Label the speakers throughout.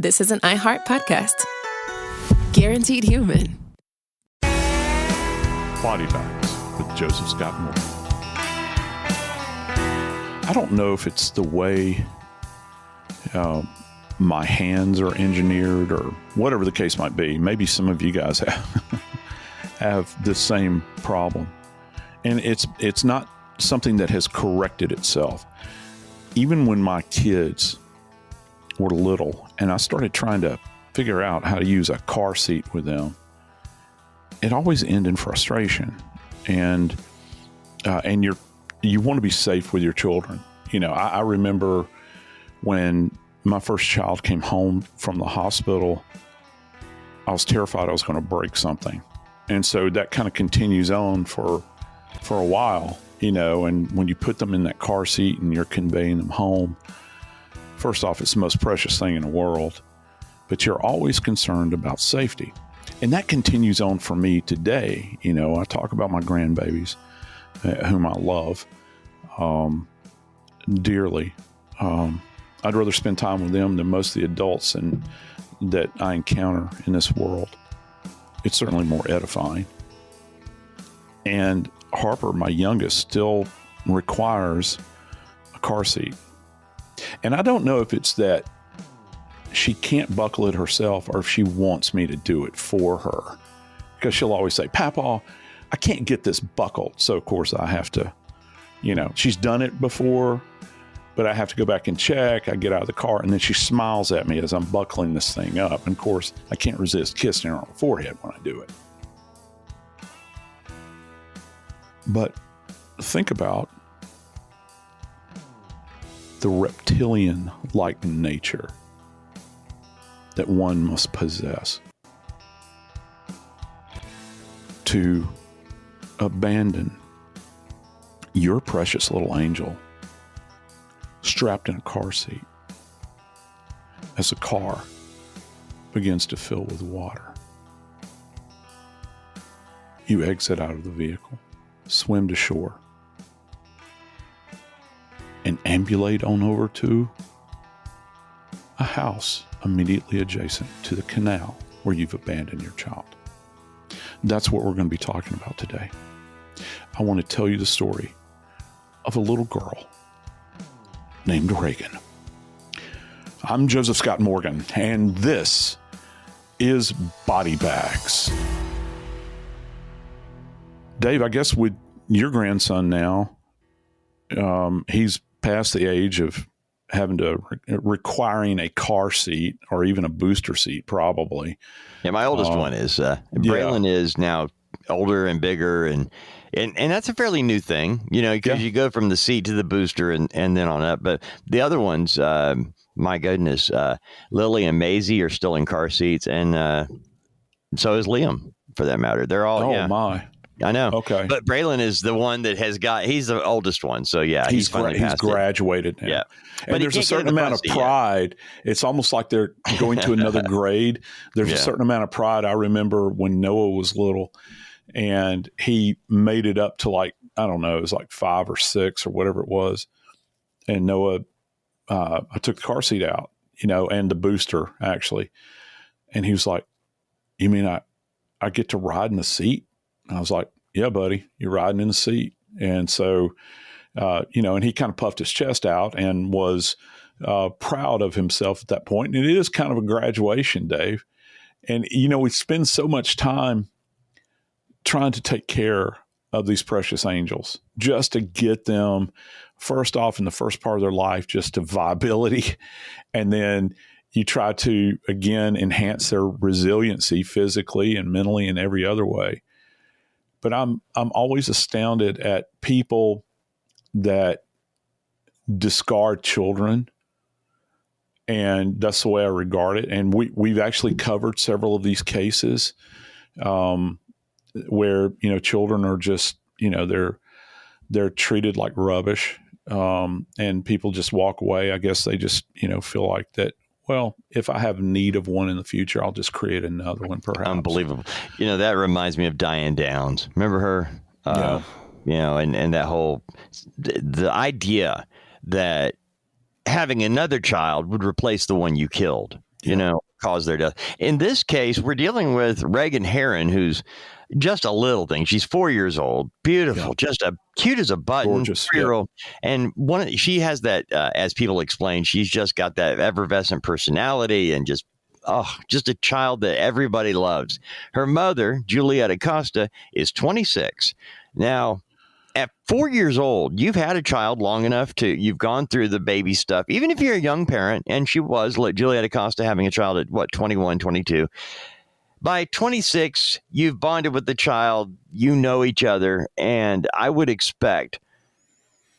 Speaker 1: this is an iHeart podcast. Guaranteed human.
Speaker 2: Body Bags with Joseph Scott Moore. I don't know if it's the way my hands are engineered or whatever the case might be. Maybe some of you guys have the same problem. And it's not something that has corrected itself. Even when my kids were little and I started trying to figure out how to use a car seat with them, it always ended in frustration. And you want to be safe with your children. You know, I remember when my first child came home from the hospital, I was terrified I was going to break something. And so that kind of continues on for a while, you know, and when you put them in that car seat and you're conveying them home, first off, it's the most precious thing in the world, but you're always concerned about safety. And that continues on for me today. You know, I talk about my grandbabies, whom I love dearly. I'd rather spend time with them than most of the adults that I encounter in this world. It's certainly more edifying. And Harper, my youngest, still requires a car seat. And I don't know if it's that she can't buckle it herself or if she wants me to do it for her. Because she'll always say, Papa, I can't get this buckled. So, of course, I have to, you know, she's done it before, but I have to go back and check. I get out of the car, and then she smiles at me as I'm buckling this thing up. And, of course, I can't resist kissing her on the forehead when I do it. But think about the reptilian-like nature that one must possess to abandon your precious little angel strapped in a car seat as a car begins to fill with water. You exit out of the vehicle, swim to shore, and ambulate on over to a house immediately adjacent to the canal where you've abandoned your child. That's what we're going to be talking about today. I want to tell you the story of a little girl named Reagan. I'm Joseph Scott Morgan, and this is Body Bags. Dave, I guess with your grandson now, he's past the age of having to requiring a car seat or even a booster seat, probably.
Speaker 3: Yeah, my oldest one is. Braylon is now older and bigger, and that's a fairly new thing, you know, because you go from the seat to the booster and then on up. But the other ones, my goodness, Lily and Maisie are still in car seats, and so is Liam, for that matter. They're all.
Speaker 2: Oh my.
Speaker 3: I know.
Speaker 2: Okay.
Speaker 3: But Braylon is the one that he's the oldest one. So yeah, he's
Speaker 2: graduated now.
Speaker 3: Yeah.
Speaker 2: And there's a certain amount of pride. It's almost like they're going to another grade. There's a certain amount of pride. I remember when Noah was little and he made it up to like, I don't know, it was like 5 or 6 or whatever it was. And Noah, I took the car seat out, you know, and the booster actually. And he was like, you mean I get to ride in the seat? I was like, yeah, buddy, you're riding in the seat. And so, you know, and he kind of puffed his chest out and was proud of himself at that point. And it is kind of a graduation, Dave. And, you know, we spend so much time trying to take care of these precious angels just to get them, first off, in the first part of their life, just to viability. And then you try to, again, enhance their resiliency physically and mentally and every other way. But I'm always astounded at people that discard children, and that's the way I regard it. And we've actually covered several of these cases where, you know, children are just, you know, they're treated like rubbish, and people just walk away. I guess they just, you know, feel like that, well, if I have need of one in the future, I'll just create another one, perhaps.
Speaker 3: Unbelievable. You know, that reminds me of Diane Downs. Remember her?
Speaker 2: Yeah.
Speaker 3: You know, and that whole, the idea that having another child would replace the one you killed. caused their death. In this case, we're dealing with Reagan Herrin, who's just a little thing. She's 4 years old, beautiful, just a cute as a button,
Speaker 2: gorgeous
Speaker 3: 4-year-old. And she has that, as people explain, she's just got that effervescent personality and just a child that everybody loves. Her mother, Juliette Acosta, is 26. Now, at 4 years old, you've had a child long enough you've gone through the baby stuff, even if you're a young parent, and she was, like Juliette Acosta, having a child at 21, 22. By 26, you've bonded with the child, you know each other, and I would expect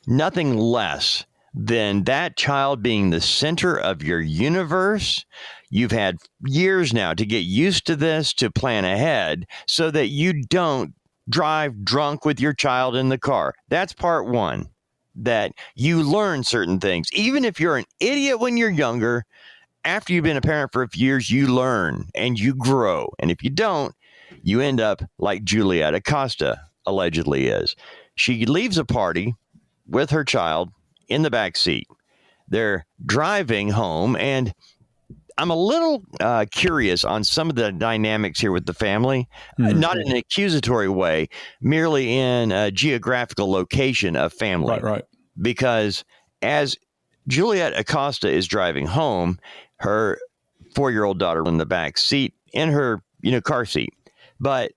Speaker 3: nothing less than that child being the center of your universe. You've had years now to get used to this, to plan ahead so that you don't drive drunk with your child in the car. That's part one, that you learn certain things. Even if you're an idiot when you're younger, after you've been a parent for a few years, you learn and you grow. And if you don't, you end up like Juliette Acosta allegedly is. She leaves a party with her child in the back seat. They're driving home, and I'm a little curious on some of the dynamics here with the family, not in an accusatory way, merely in a geographical location of family.
Speaker 2: Right.
Speaker 3: Because as Juliette Acosta is driving home, her 4-year-old daughter in the back seat in her car seat. But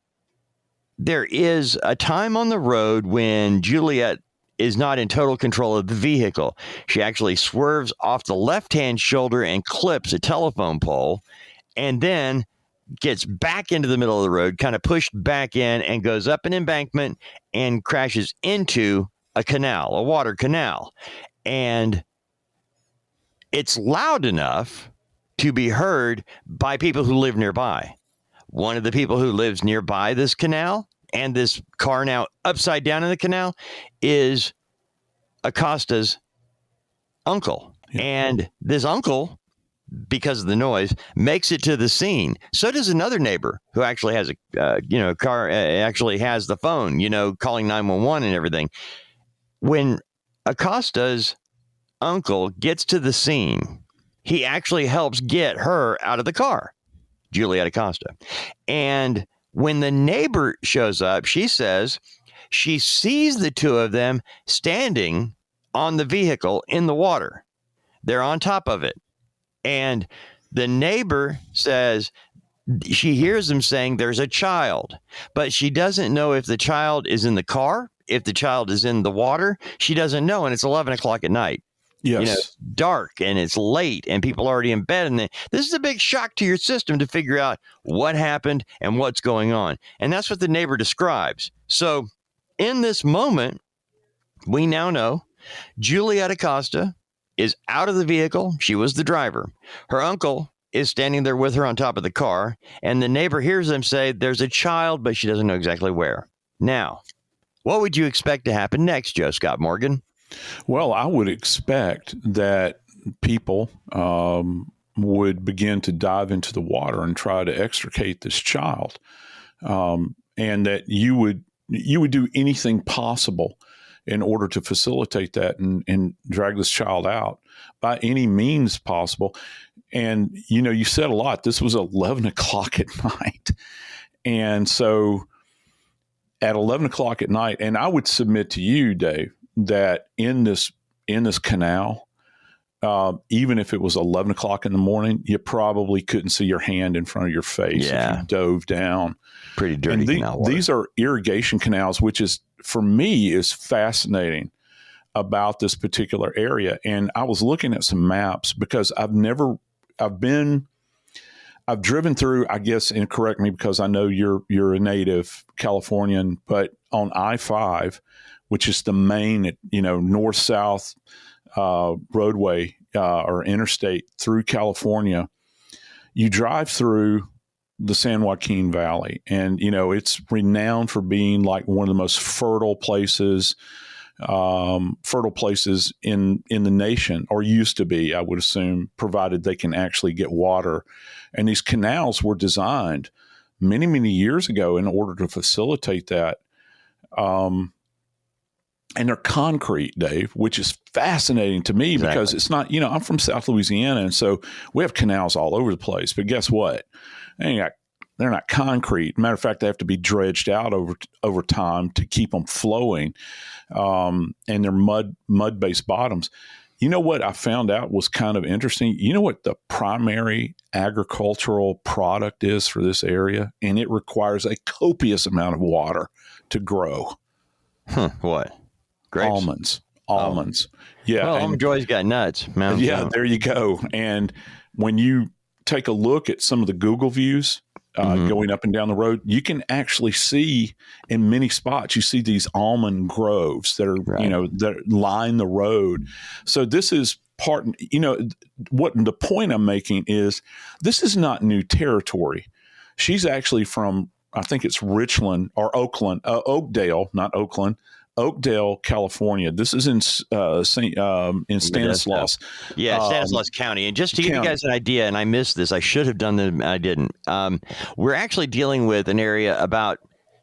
Speaker 3: there is a time on the road when Juliette is not in total control of the vehicle. She actually swerves off the left-hand shoulder and clips a telephone pole, and then gets back into the middle of the road, kind of pushed back in, and goes up an embankment and crashes into a canal, a water canal. And it's loud enough to be heard by people who live nearby. One of the people who lives nearby this canal and this car now upside down in the canal is Acosta's uncle. Yeah. And this uncle, because of the noise, makes it to the scene. So does another neighbor who actually has a car, actually has the phone, calling 911 and everything. When Acosta's uncle gets to the scene, he actually helps get her out of the car, Juliette Acosta. And when the neighbor shows up, she says she sees the two of them standing on the vehicle in the water. They're on top of it. And the neighbor says she hears them saying there's a child, but she doesn't know if the child is in the car, if the child is in the water. She doesn't know. And it's 11 o'clock at night.
Speaker 2: Yes.
Speaker 3: Dark, and it's late, and people are already in bed. And this is a big shock to your system to figure out what happened and what's going on. And that's what the neighbor describes. So in this moment, we now know Juliette Acosta is out of the vehicle. She was the driver. Her uncle is standing there with her on top of the car, and the neighbor hears them say there's a child, but she doesn't know exactly where. Now, what would you expect to happen next, Joe Scott Morgan?
Speaker 2: Well, I would expect that people would begin to dive into the water and try to extricate this child, and that you would do anything possible in order to facilitate that and drag this child out by any means possible. And, you said a lot. This was 11 o'clock at night. And so at 11 o'clock at night, and I would submit to you, Dave, that in this canal, even if it was 11 o'clock in the morning, you probably couldn't see your hand in front of your face if you dove down.
Speaker 3: Pretty dirty canal water.
Speaker 2: These are irrigation canals, which is, for me, is fascinating about this particular area. And I was looking at some maps because I've driven through, I guess, and correct me because I know you're a native Californian, but on I-5, which is the main, north-south roadway or interstate through California, you drive through the San Joaquin Valley. And, it's renowned for being like one of the most fertile places in the nation, or used to be, I would assume, provided they can actually get water. And these canals were designed many, many years ago in order to facilitate that. And they're concrete, Dave, which is fascinating to me because it's not, I'm from South Louisiana. And so we have canals all over the place. But guess what? They're not concrete. Matter of fact, they have to be dredged out over time to keep them flowing. And they're mud-based bottoms. You know what I found out was kind of interesting? You know what the primary agricultural product is for this area? And it requires a copious amount of water to grow.
Speaker 3: What? Grapes?
Speaker 2: Almonds. Yeah.
Speaker 3: Well, Almond Joy's got nuts.
Speaker 2: There you go. And when you take a look at some of the Google views going up and down the road, you can actually see in many spots, you see these almond groves that are, that line the road. So this is what the point I'm making is this is not new territory. She's actually from, I think it's Richland or Oakdale, not Oakland. Oakdale, California. This is in Stanislaus.
Speaker 3: Yeah, Stanislaus County. And just to give you guys an idea, and I missed this, I should have done that, I didn't. We're actually dealing with an area about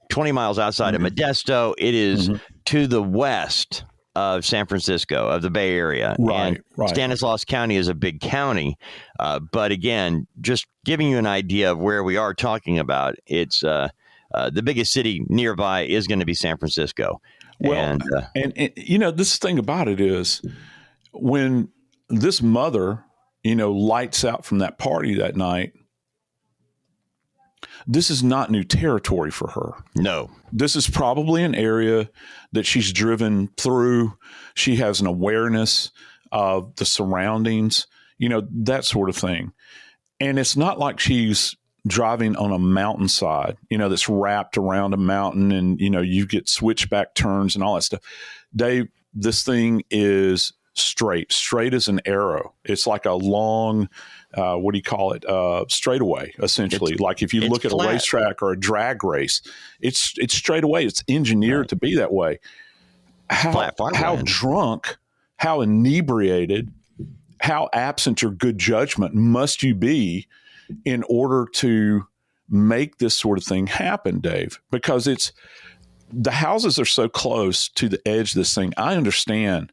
Speaker 3: 20 miles outside of Modesto. It is to the west of San Francisco, of the Bay Area.
Speaker 2: Right.
Speaker 3: Stanislaus County is a big county. But again, just giving you an idea of where we are talking about, it's the biggest city nearby is going to be San Francisco.
Speaker 2: Well, and this thing about it is when this mother, lights out from that party that night, this is not new territory for her.
Speaker 3: No.
Speaker 2: This is probably an area that she's driven through. She has an awareness of the surroundings, that sort of thing. And it's not like she's driving on a mountainside, that's wrapped around a mountain and, you get switchback turns and all that stuff. Dave, this thing is straight as an arrow. It's like a long, straightaway, essentially. Like if you look at
Speaker 3: flat.
Speaker 2: A racetrack or a drag race, it's straightaway. It's engineered to be that way. How drunk, how inebriated, how absent your good judgment must you be in order to make this sort of thing happen, Dave? Because the houses are so close to the edge of this thing. I understand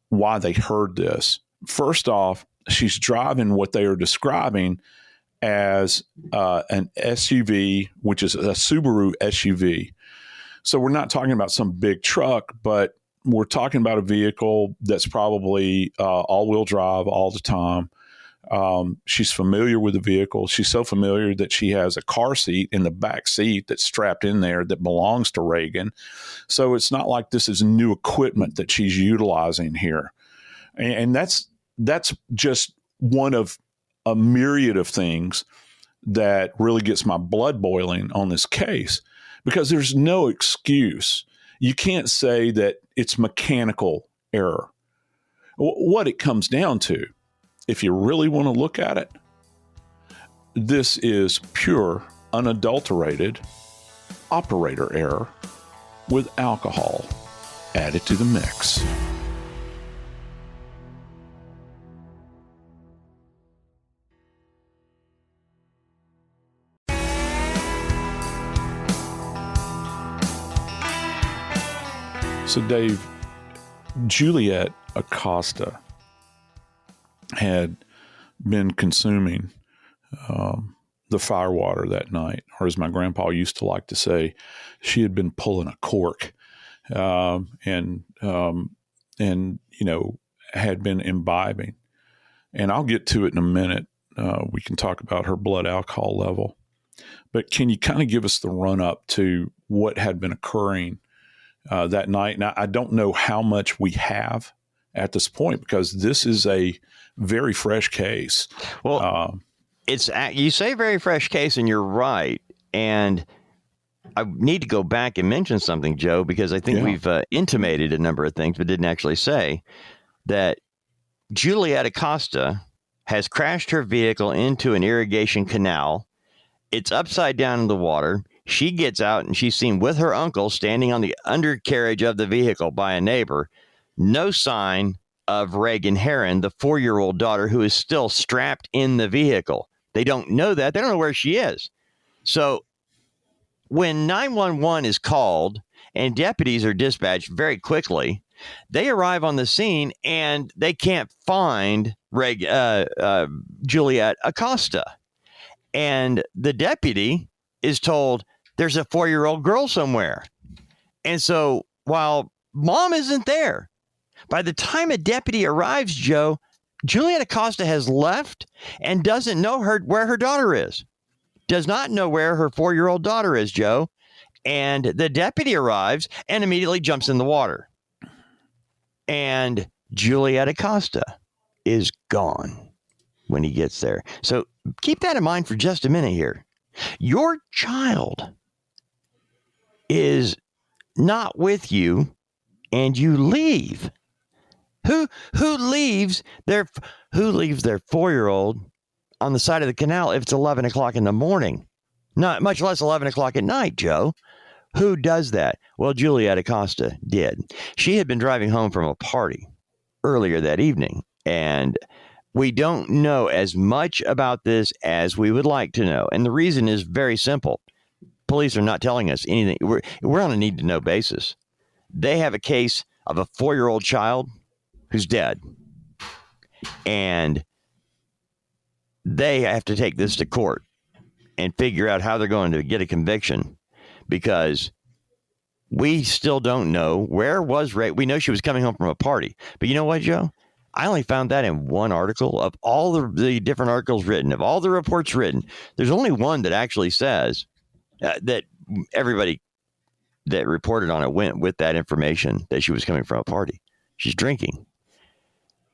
Speaker 2: why they heard this. First off, she's driving what they are describing as an SUV, which is a Subaru SUV. So we're not talking about some big truck, but we're talking about a vehicle that's probably all-wheel drive all the time. She's familiar with the vehicle. She's so familiar that she has a car seat in the back seat that's strapped in there that belongs to Reagan. So it's not like this is new equipment that she's utilizing here. And that's just one of a myriad of things that really gets my blood boiling on this case, because there's no excuse. You can't say that it's mechanical error. What it comes down to, if you really want to look at it, this is pure, unadulterated operator error with alcohol added to the mix. So, Dave, Juliette Acosta had been consuming the firewater that night, or as my grandpa used to like to say, she had been pulling a cork, and had been imbibing. And I'll get to it in a minute. We can talk about her blood alcohol level, but can you kind of give us the run up to what had been occurring that night? Now, I don't know how much we have at this point because this is a very fresh case.
Speaker 3: Well, you say very fresh case, and you're right. And I need to go back and mention something, Joe, because I think we've intimated a number of things, but didn't actually say that Juliette Acosta has crashed her vehicle into an irrigation canal. It's upside down in the water. She gets out and she's seen with her uncle standing on the undercarriage of the vehicle by a neighbor. No sign of Reagan Herrin, the 4-year-old daughter who is still strapped in the vehicle. They don't know that. They don't know where she is. So when 911 is called and deputies are dispatched very quickly. They arrive on the scene and they can't find Juliette Acosta. And the deputy is told there's a 4-year-old girl somewhere. And so while mom isn't there, by the time a deputy arrives, Joe, Juliette Acosta has left and doesn't know where her daughter is. Does not know where her 4-year-old daughter is, Joe. And the deputy arrives and immediately jumps in the water. And Juliette Acosta is gone when he gets there. So keep that in mind for just a minute here. Your child is not with you and you leave. Who leaves their 4-year-old on the side of the canal if it's 11 o'clock in the morning? Not much less 11 o'clock at night, Joe. Who does that? Well, Juliette Acosta did. She had been driving home from a party earlier that evening, and we don't know as much about this as we would like to know. And the reason is very simple. Police are not telling us anything. We're on a need-to-know basis. They have a case of a 4-year-old child who's dead, and they have to take this to court and figure out how they're going to get a conviction, because we still don't know where was Ray. We know she was coming home from a party, but you know what, Joe? I only found that in one article. Of all the different articles written, of all the reports written, there's only one that actually says that everybody that reported on it went with that information that she was coming from a party. She's drinking.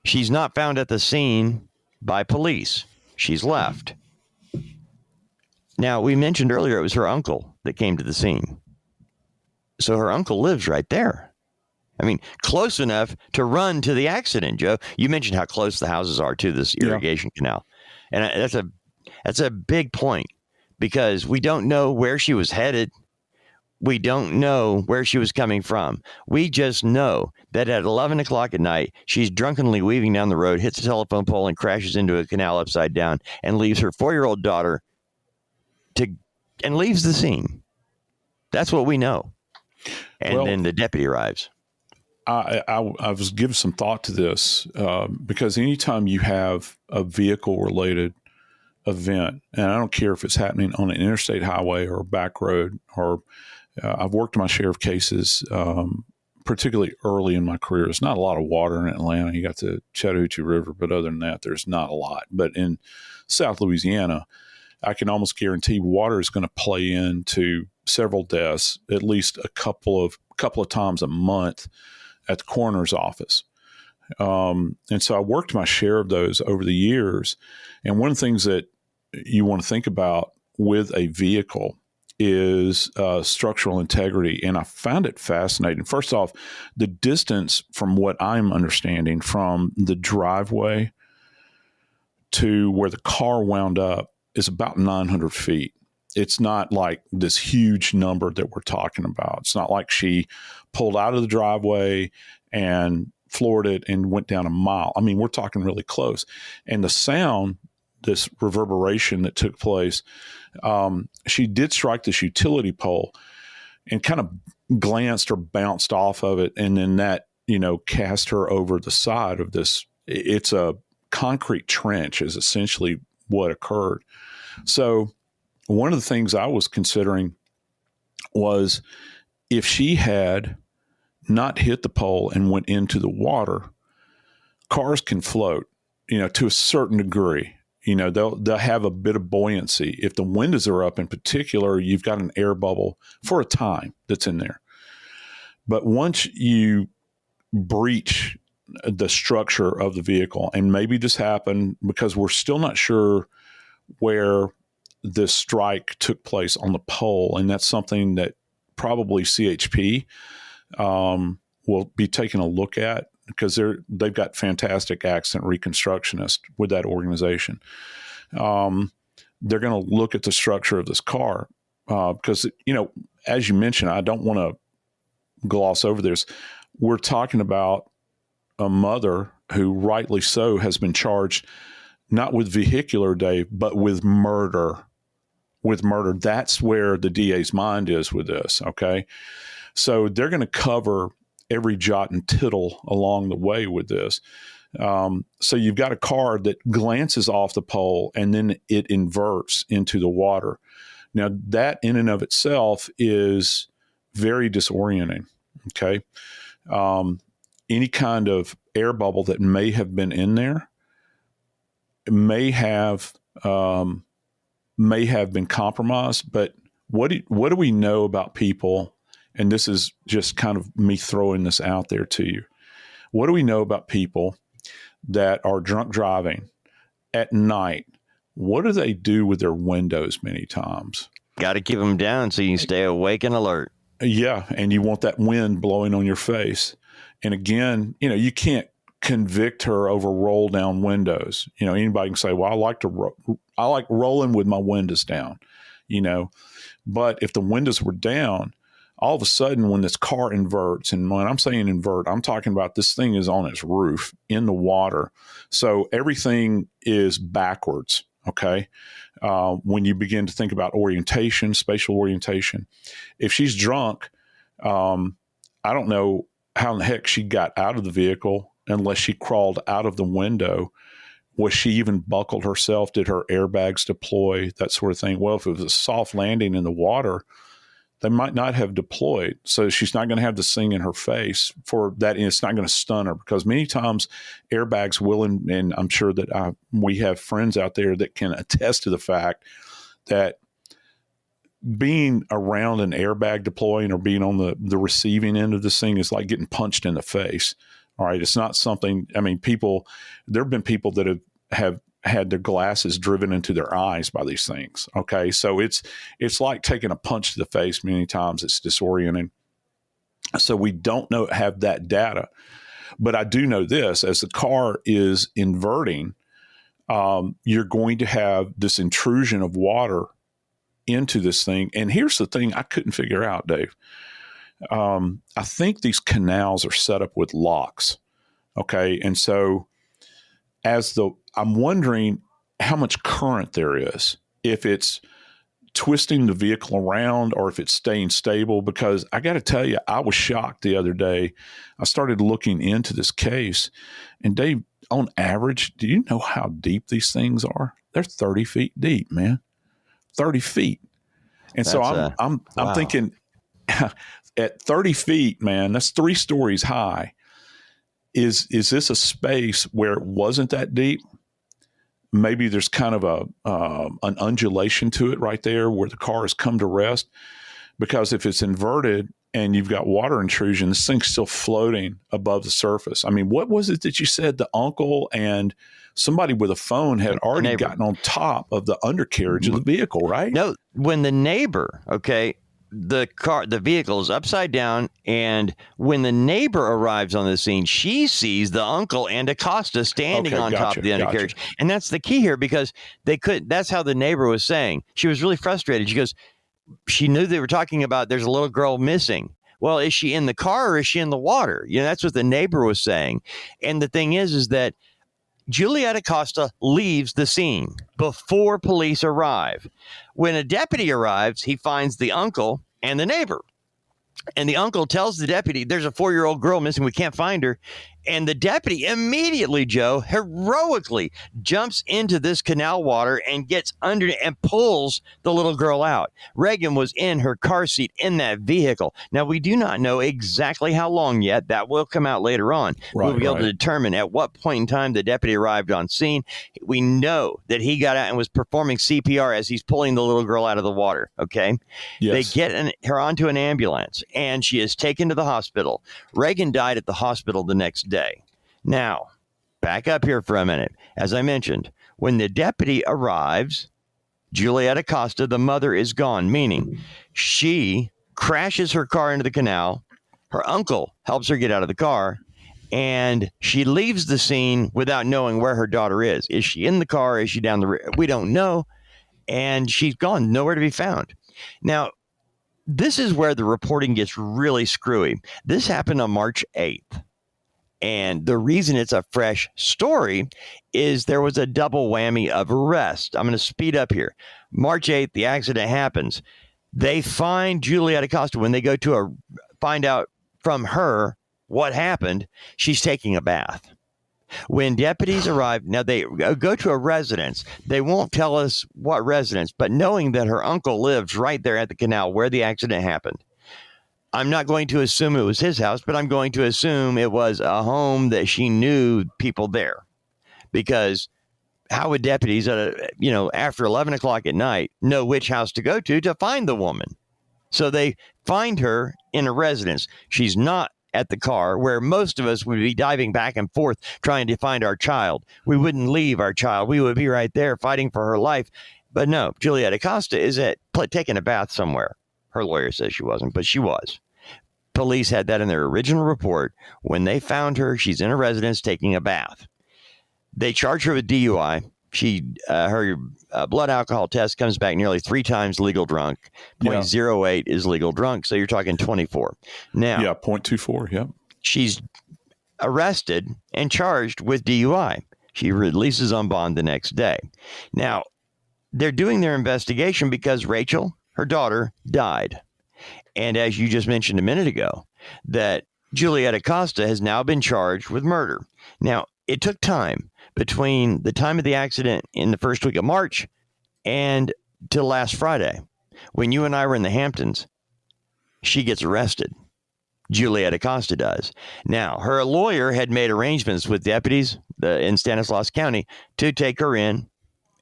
Speaker 3: She's not found at the scene by police. She's left. Now, we mentioned earlier it was her uncle that came to the scene. So her uncle lives right there. I mean, close enough to run to the accident, Joe. You mentioned how close the houses are to this irrigation canal. And that's a big point, because we don't know where she was headed. We don't know where she was coming from. We just know that at 11 o'clock at night, she's drunkenly weaving down the road, hits a telephone pole, and crashes into a canal upside down, and leaves her 4-year-old daughter and leaves the scene. That's what we know. And then the deputy arrives.
Speaker 2: I was giving some thought to this because anytime you have a vehicle-related event, and I don't care if it's happening on an interstate highway or a back road, or I've worked my share of cases, particularly early in my career. There's not a lot of water in Atlanta. You got the Chattahoochee River, but other than that, there's not a lot. But in South Louisiana, I can almost guarantee water is going to play into several deaths, at least a couple of times a month at the coroner's office. And so I worked my share of those over the years. And one of the things that you want to think about with a vehicle is structural integrity. And I found it fascinating. First off, the distance from what I'm understanding from the driveway to where the car wound up is about 900 feet. It's not like this huge number that we're talking about. It's not like she pulled out of the driveway and floored it and went down a mile. I mean, we're talking really close. And the sound, this reverberation that took place, she did strike this utility pole and kind of glanced or bounced off of it. And then that, cast her over the side of this. It's a concrete trench is essentially what occurred. So one of the things I was considering was if she had not hit the pole and went into the water, cars can float, to a certain degree. They'll have a bit of buoyancy. If the windows are up in particular, you've got an air bubble for a time that's in there. But once you breach the structure of the vehicle, and maybe this happened because we're still not sure where this strike took place on the pole, and that's something that probably CHP will be taking a look at, because they've got fantastic accident reconstructionists with that organization. They're going to look at the structure of this car because, as you mentioned, I don't want to gloss over this. We're talking about a mother who, rightly so, has been charged not with vehicular, Dave, but with murder. With murder. That's where the DA's mind is with this, okay? So they're going to cover every jot and tittle along the way with this. So you've got a car that glances off the pole and then it inverts into the water. Now, that in and of itself is very disorienting, okay? Any kind of air bubble that may have been in there may have been compromised. But what do we know about people? And this is just kind of me throwing this out there to you. What do we know about people that are drunk driving at night? What do they do with their windows many times?
Speaker 3: Got to keep them down so you can stay awake and alert.
Speaker 2: Yeah, and you want that wind blowing on your face. And again, you can't convict her over roll down windows. Anybody can say, well, I like rolling with my windows down, but if the windows were down, all of a sudden when this car inverts, and when I'm saying invert, I'm talking about this thing is on its roof in the water. So everything is backwards. Okay. When you begin to think about orientation, spatial orientation, if she's drunk, I don't know how in the heck she got out of the vehicle unless she crawled out of the window. Was she even buckled herself? Did her airbags deploy? That sort of thing. Well, if it was a soft landing in the water, they might not have deployed. So she's not going to have the thing in her face for that. And it's not going to stun her, because many times airbags will, and I'm sure that we have friends out there that can attest to the fact that being around an airbag deploying or being on the receiving end of this thing is like getting punched in the face. All right. It's not something, there have been people that have had their glasses driven into their eyes by these things. Okay. So it's like taking a punch to the face. Many times it's disorienting. So we don't have that data, but I do know this: as the car is inverting, you're going to have this intrusion of water into this thing. And here's the thing I couldn't figure out, Dave. I think these canals are set up with locks. Okay. And so I'm wondering how much current there is, if it's twisting the vehicle around or if it's staying stable, because I got to tell you, I was shocked the other day. I started looking into this case, and Dave, on average, do you know how deep these things are? They're 30 feet deep, man. 30 feet. And so I'm thinking at 30 feet, man, that's 3 stories high. Is this a space where it wasn't that deep? Maybe there's kind of an undulation to it right there where the car has come to rest. Because if it's inverted and you've got water intrusion, this thing's still floating above the surface. What was it that you said? The uncle and somebody with a phone had already gotten on top of the undercarriage of the vehicle, right?
Speaker 3: No, when the neighbor, the vehicle is upside down, and when the neighbor arrives on the scene, she sees the uncle and Acosta standing on top of the undercarriage. And that's the key here, because that's how the neighbor was saying. She was really frustrated. She goes, she knew they were talking about there's a little girl missing. Well, is she in the car or is she in the water? That's what the neighbor was saying. And the thing is that Juliette Acosta leaves the scene before police arrive. When a deputy arrives, he finds the uncle and the neighbor. And the uncle tells the deputy, there's a 4-year-old girl missing. We can't find her. And the deputy immediately, Joe, heroically jumps into this canal water and gets under and pulls the little girl out. Reagan was in her car seat in that vehicle. Now, we do not know exactly how long yet. That will come out later on. We'll be able to determine at what point in time the deputy arrived on scene. We know that he got out and was performing CPR as he's pulling the little girl out of the water. Okay. Yes. They get her onto an ambulance, and she is taken to the hospital. Reagan died at the hospital the next day. Now, back up here for a minute. As I mentioned, when the deputy arrives, Juliette Acosta, the mother, is gone, meaning she crashes her car into the canal. Her uncle helps her get out of the car, and she leaves the scene without knowing where her daughter is. Is she in the car? Is she down the road? We don't know. And she's gone, nowhere to be found. Now, this is where the reporting gets really screwy. This happened on March 8th. And the reason it's a fresh story is there was a double whammy of arrest. I'm going to speed up here. March 8th, the accident happens. They find Juliette Acosta when they go to a find out from her what happened. She's taking a bath. When deputies arrive, now they go to a residence. They won't tell us what residence, but knowing that her uncle lives right there at the canal where the accident happened, I'm not going to assume it was his house, but I'm going to assume it was a home that she knew people there. Because how would deputies, after 11 o'clock at night, know which house to go to find the woman? So they find her in a residence. She's not at the car, where most of us would be diving back and forth trying to find our child. We wouldn't leave our child. We would be right there fighting for her life. But no, Juliette Acosta is taking a bath somewhere. Her lawyer says she wasn't, but she was. Police had that in their original report. When they found her, she's in a residence taking a bath. They charge her with DUI. Her blood alcohol test comes back nearly 3 times legal drunk. 0.08 is legal drunk. So you're talking 24. Now,
Speaker 2: 0.24. Yeah.
Speaker 3: She's arrested and charged with DUI. She releases on bond the next day. Now, they're doing their investigation because Rachel, her daughter, died. And as you just mentioned a minute ago, that Juliette Acosta has now been charged with murder. Now, it took time between the time of the accident in the first week of March and till last Friday. When you and I were in the Hamptons, she gets arrested. Juliette Acosta does. Now, her lawyer had made arrangements with deputies in Stanislaus County to take her in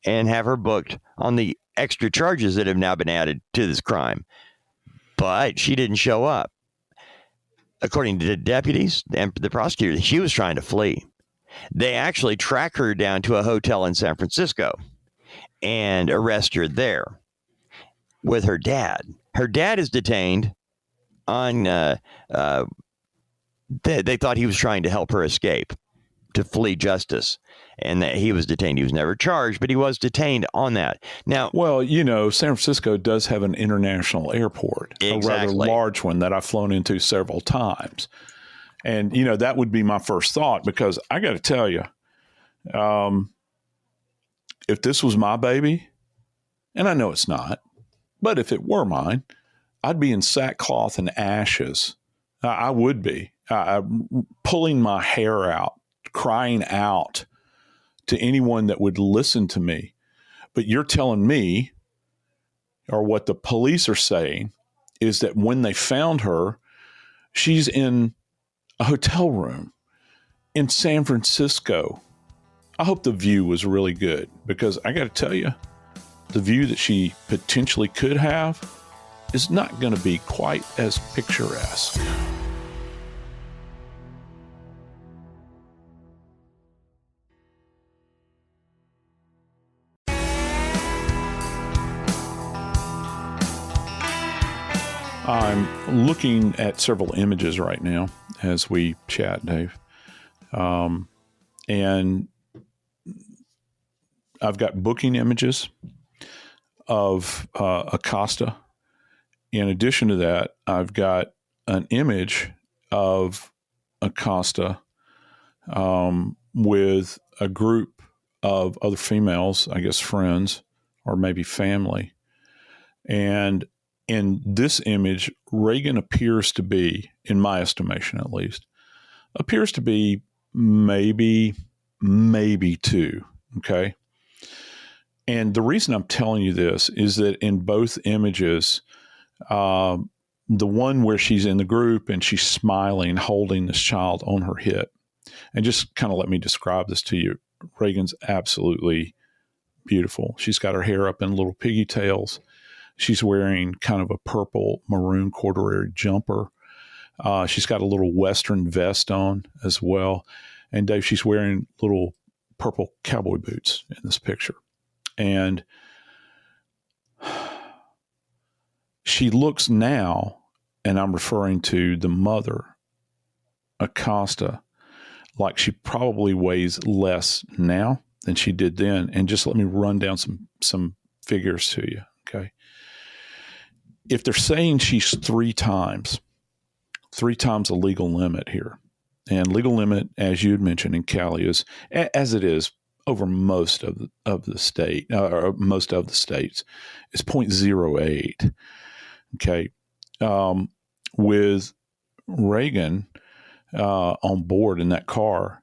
Speaker 3: and have her booked on the extra charges that have now been added to this crime. But she didn't show up. According to the deputies and the prosecutor, she was trying to flee. They actually track her down to a hotel in San Francisco and arrest her there with her dad. Her dad is detained on, they thought he was trying to help her escape, to flee justice, and that he was detained. He was never charged, but he was detained on that. Now,
Speaker 2: well, San Francisco does have an international airport,
Speaker 3: exactly.
Speaker 2: A rather large one that I've flown into several times. And, that would be my first thought, because I got to tell you, if this was my baby, and I know it's not, but if it were mine, I'd be in sackcloth and ashes. I would be pulling my hair out, crying out to anyone that would listen to me. But you're telling me, or what the police are saying, is that when they found her, she's in a hotel room in San Francisco. I hope the view was really good, because I got to tell you, the view that she potentially could have is not going to be quite as picturesque. I'm looking at several images right now as we chat, Dave. And I've got booking images of Acosta. In addition to that, I've got an image of Acosta with a group of other females, I guess friends or maybe family. And in this image, Reagan appears to be, in my estimation at least, appears to be maybe 2, okay? And the reason I'm telling you this is that in both images, the one where she's in the group and she's smiling, holding this child on her hip, and just kind of let me describe this to you. Reagan's absolutely beautiful. She's got her hair up in little pigtails. She's wearing kind of a purple maroon corduroy jumper. She's got a little Western vest on as well. And Dave, she's wearing little purple cowboy boots in this picture. And she looks now, and I'm referring to the mother, Acosta, like she probably weighs less now than she did then. And just let me run down some figures to you, okay? If they're saying she's 3 times the legal limit here, and legal limit, as you had mentioned in Cali, is, as it is over most of the state, or most of the states, is 0.08. Okay. With Reagan on board in that car,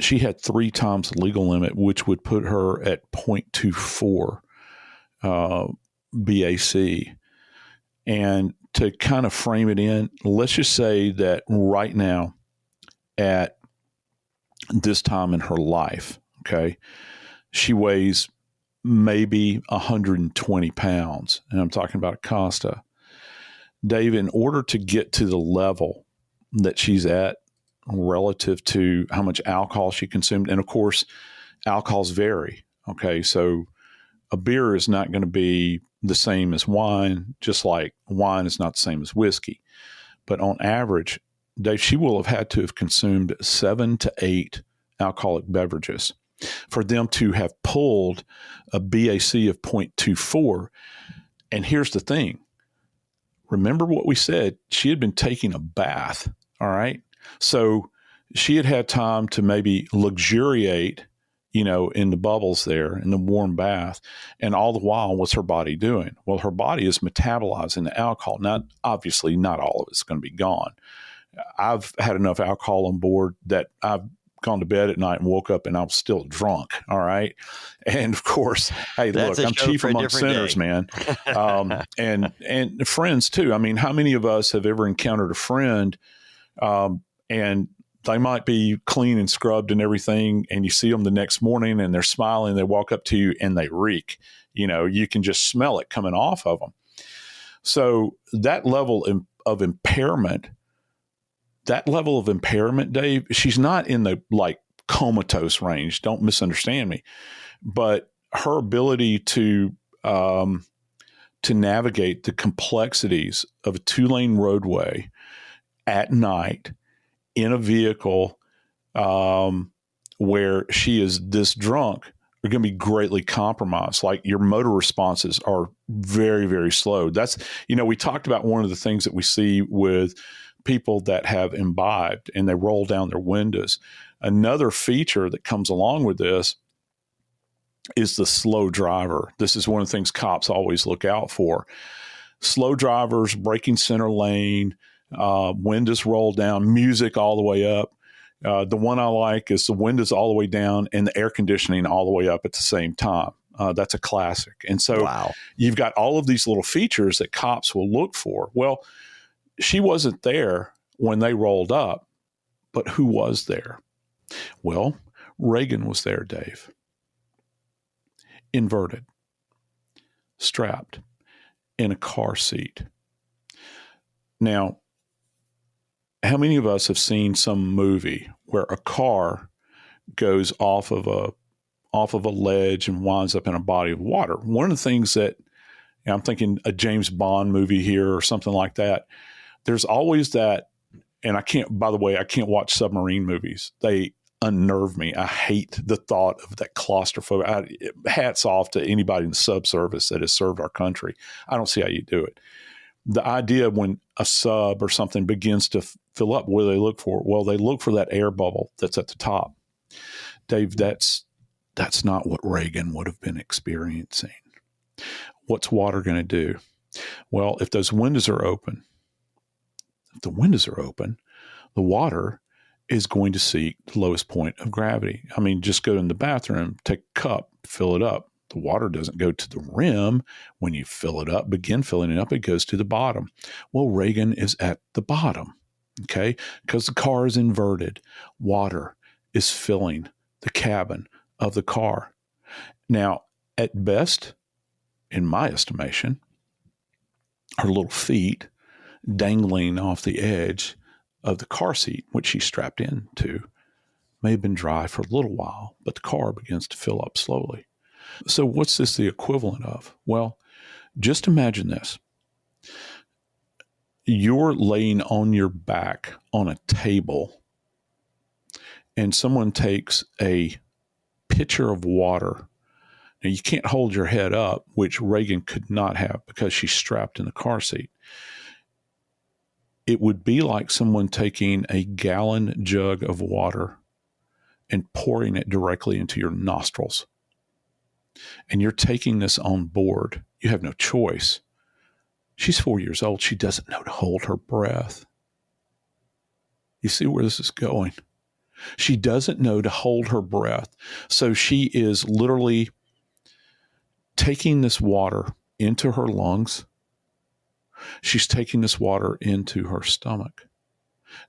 Speaker 2: she had 3 times the legal limit, which would put her at 0.24 BAC. And to kind of frame it in, let's just say that right now at this time in her life, okay, she weighs maybe 120 pounds. And I'm talking about Acosta. Dave, in order to get to the level that she's at relative to how much alcohol she consumed, and of course, alcohols vary. Okay, so a beer is not going to be the same as wine, just like wine is not the same as whiskey. But on average, Dave, she will have had to have consumed 7 to 8 alcoholic beverages for them to have pulled a BAC of 0.24. And here's the thing. Remember what we said? She had been taking a bath, all right? So she had had time to maybe luxuriate, in the bubbles there, in the warm bath. And all the while, what's her body doing? Well, her body is metabolizing the alcohol. Now, obviously, not all of it's going to be gone. I've had enough alcohol on board that I've gone to bed at night and woke up and I'm still drunk. All right. And of course, hey, look, I'm chief among sinners, man. And friends too. I mean, how many of us have ever encountered a friend, and they might be clean and scrubbed and everything, and you see them the next morning and they're smiling, they walk up to you and they reek. You can just smell it coming off of them. So that level of impairment, Dave, she's not in the comatose range. Don't misunderstand me, but her ability to navigate the complexities of a 2-lane roadway at night in a vehicle where she is this drunk are going to be greatly compromised. Like, your motor responses are very, very slow. That's, we talked about one of the things that we see with people that have imbibed and they roll down their windows. Another feature that comes along with this is the slow driver. This is one of the things cops always look out for. Slow drivers, braking center lane, windows rolled down, music all the way up. The one I like is the windows all the way down and the air conditioning all the way up at the same time. That's a classic. And so You've got all of these little features that cops will look for. Well, she wasn't there when they rolled up, but who was there? Well, Reagan was there, Dave. Inverted, strapped, in a car seat. Now, how many of us have seen some movie where a car goes off of a ledge and winds up in a body of water? One of the things that, I'm thinking a James Bond movie here or something like that, there's always that, and I can't watch submarine movies. They unnerve me. I hate the thought of that claustrophobia. Hats off to anybody in the subservice that has served our country. I don't see how you do it. The idea when a sub or something begins to fill up, what do they look for? Well, they look for that air bubble that's at the top. Dave, that's not what Reagan would have been experiencing. What's water going to do? Well, if those windows are open, the water is going to seek the lowest point of gravity. I mean, just go in the bathroom, take a cup, fill it up. The water doesn't go to the rim. When you fill it up, begin filling it up, it goes to the bottom. Well, Reagan is at the bottom, okay? Because the car is inverted. Water is filling the cabin of the car. Now, at best, in my estimation, her little feet dangling off the edge of the car seat, which she's strapped into, may have been dry for a little while, but the car begins to fill up slowly. So what's this the equivalent of? Well, just imagine this. You're laying on your back on a table and someone takes a pitcher of water. Now, you can't hold your head up, which Reagan could not have because she's strapped in the car seat. It would be like someone taking a gallon jug of water and pouring it directly into your nostrils. And you're taking this on board. You have no choice. She's 4 years old. She doesn't know to hold her breath. You see where this is going? She doesn't know to hold her breath. So she is literally taking this water into her lungs. She's taking this water into her stomach.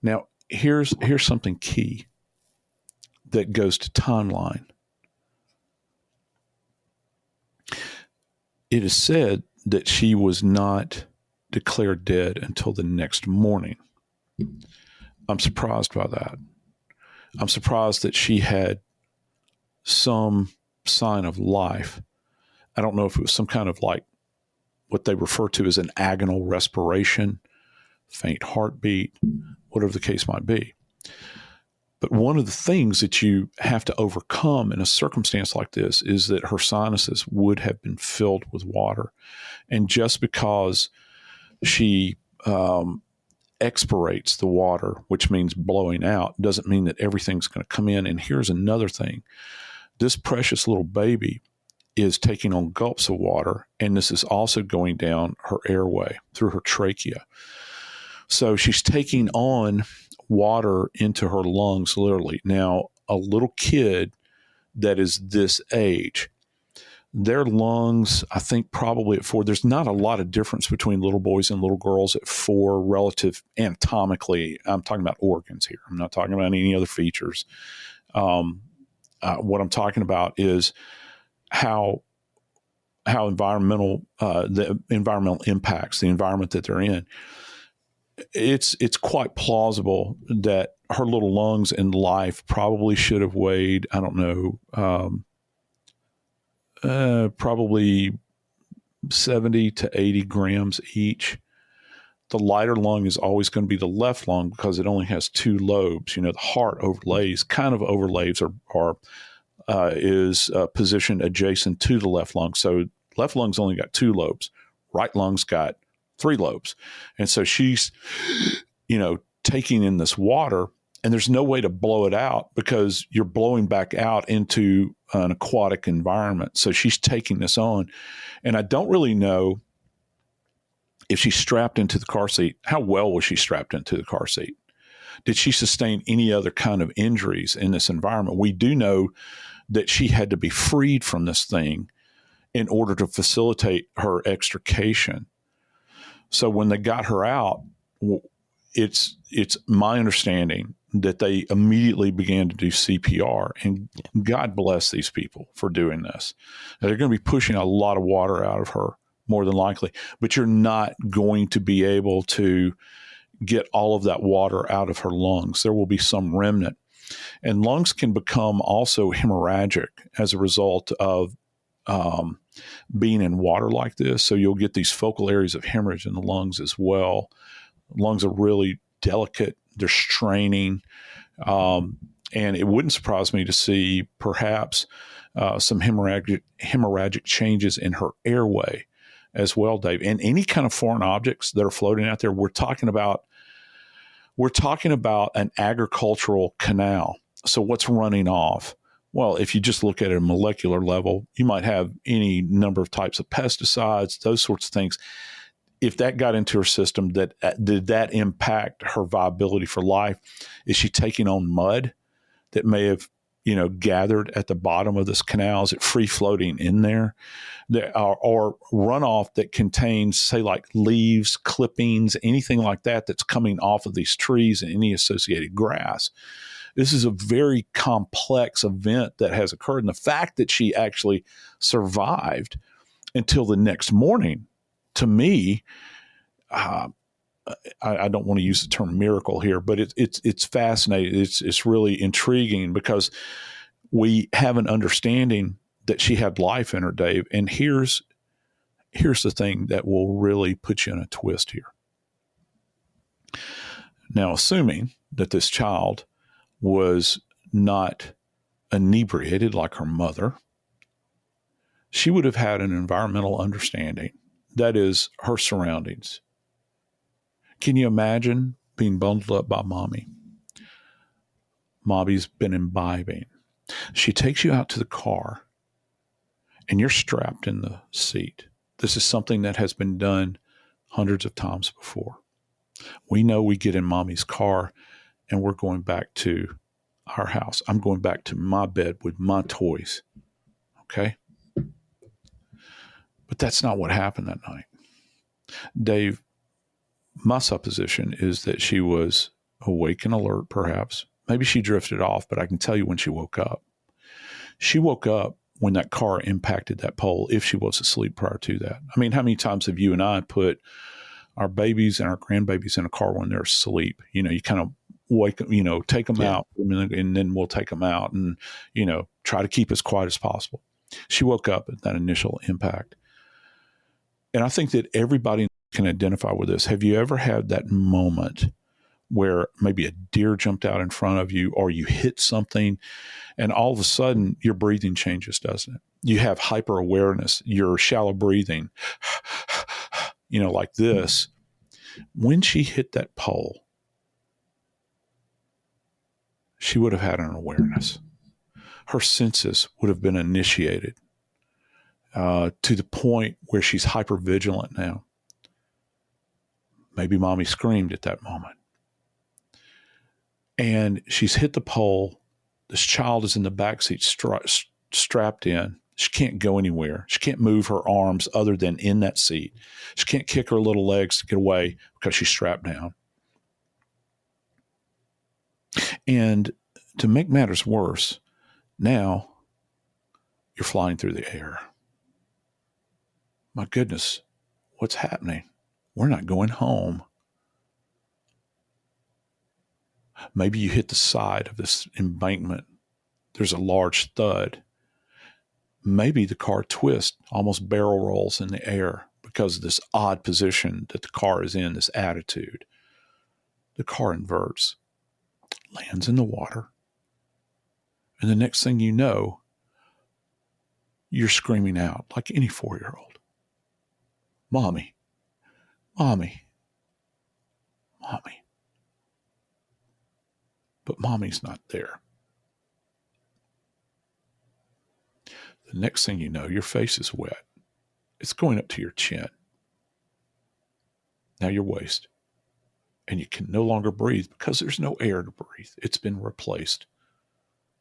Speaker 2: Now, here's something key that goes to timeline. It is said that she was not declared dead until the next morning. I'm surprised by that. I'm surprised that she had some sign of life. I don't know if it was some kind of like what they refer to as an agonal respiration, faint heartbeat, whatever the case might be. But one of the things that you have to overcome in a circumstance like this is that her sinuses would have been filled with water. And just because she expirates the water, which means blowing out, doesn't mean that everything's going to come in. And here's another thing. This precious little baby is taking on gulps of water, and this is also going down her airway through her trachea. So she's taking on water into her lungs, literally. Now, a little kid that is this age, their lungs, I think probably at 4, there's not a lot of difference between little boys and little girls at 4 relative anatomically. I'm talking about organs here. I'm not talking about any other features. What I'm talking about is how the environmental impacts, the environment that they're in. It's quite plausible that her little lungs in life probably should have weighed, I don't know, probably 70 to 80 grams each. The lighter lung is always going to be the left lung because it only has 2 lobes. You know, the heart overlays is positioned adjacent to the left lung. So left lung's only got 2 lobes. Right lung's got 3 lobes. And so she's, taking in this water, and there's no way to blow it out because you're blowing back out into an aquatic environment. So she's taking this on. And I don't really know if she's strapped into the car seat. How well was she strapped into the car seat? Did she sustain any other kind of injuries in this environment? We do know that she had to be freed from this thing in order to facilitate her extrication. So when they got her out, it's my understanding that they immediately began to do CPR, and God bless these people for doing this. Now, they're going to be pushing a lot of water out of her, more than likely, but you're not going to be able to get all of that water out of her lungs. There will be some remnant. And lungs can become also hemorrhagic as a result of being in water like this. So you'll get these focal areas of hemorrhage in the lungs as well. Lungs are really delicate. They're straining. And it wouldn't surprise me to see perhaps some hemorrhagic changes in her airway as well, Dave. And any kind of foreign objects that are floating out there, we're talking about an agricultural canal. So what's running off? Well, if you just look at it at a molecular level, you might have any number of types of pesticides, those sorts of things. If that got into her system, did that impact her viability for life? Is she taking on mud that may have, gathered at the bottom of this canal? Is it free floating in there? Or runoff that contains, say, like leaves, clippings, anything like that that's coming off of these trees and any associated grass. This is a very complex event that has occurred. And the fact that she actually survived until the next morning, to me, I don't want to use the term miracle here, but it's fascinating. It's really intriguing because we have an understanding that she had life in her, Dave. And here's the thing that will really put you in a twist here. Now, assuming that this child was not inebriated like her mother, she would have had an environmental understanding. That is, her surroundings. Can you imagine being bundled up by mommy? Mommy's been imbibing. She takes you out to the car, and you're strapped in the seat. This is something that has been done hundreds of times before. We know we get in mommy's car, and we're going back to our house. I'm going back to my bed with my toys. Okay? But that's not what happened that night. Dave, my supposition is that she was awake and alert, perhaps. Maybe she drifted off, but I can tell you when she woke up. She woke up when that car impacted that pole, if she was asleep prior to that. I mean, how many times have you and I put our babies and our grandbabies in a car when they're asleep? You know, you kind of wake, take them out, and then we'll take them out and, try to keep as quiet as possible. She woke up at that initial impact. And I think that everybody can identify with this. Have you ever had that moment where maybe a deer jumped out in front of you, or you hit something and all of a sudden your breathing changes, doesn't it? You have hyper awareness, you're shallow breathing, like this. When she hit that pole, she would have had an awareness. Her senses would have been initiated to the point where she's hyper vigilant now. Maybe mommy screamed at that moment. And she's hit the pole. This child is in the backseat strapped in. She can't go anywhere. She can't move her arms other than in that seat. She can't kick her little legs to get away because she's strapped down. And to make matters worse, now you're flying through the air. My goodness, what's happening? We're not going home. Maybe you hit the side of this embankment. There's a large thud. Maybe the car twists, almost barrel rolls in the air because of this odd position that the car is in, this attitude. The car inverts, lands in the water. And the next thing you know, you're screaming out like any 4-year-old. Mommy, mommy, mommy. But mommy's not there. The next thing you know, your face is wet. It's going up to your chin. Now your waist. And you can no longer breathe because there's no air to breathe. It's been replaced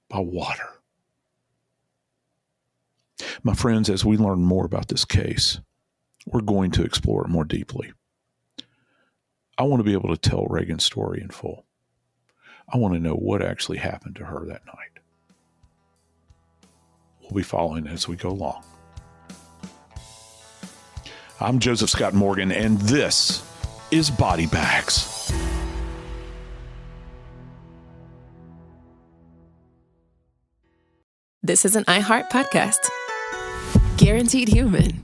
Speaker 2: by water. My friends, as we learn more about this case, we're going to explore it more deeply. I want to be able to tell Reagan's story in full. I want to know what actually happened to her that night. We'll be following as we go along. I'm Joseph Scott Morgan, and this is Body Bags.
Speaker 1: This is an iHeart podcast. Guaranteed Human.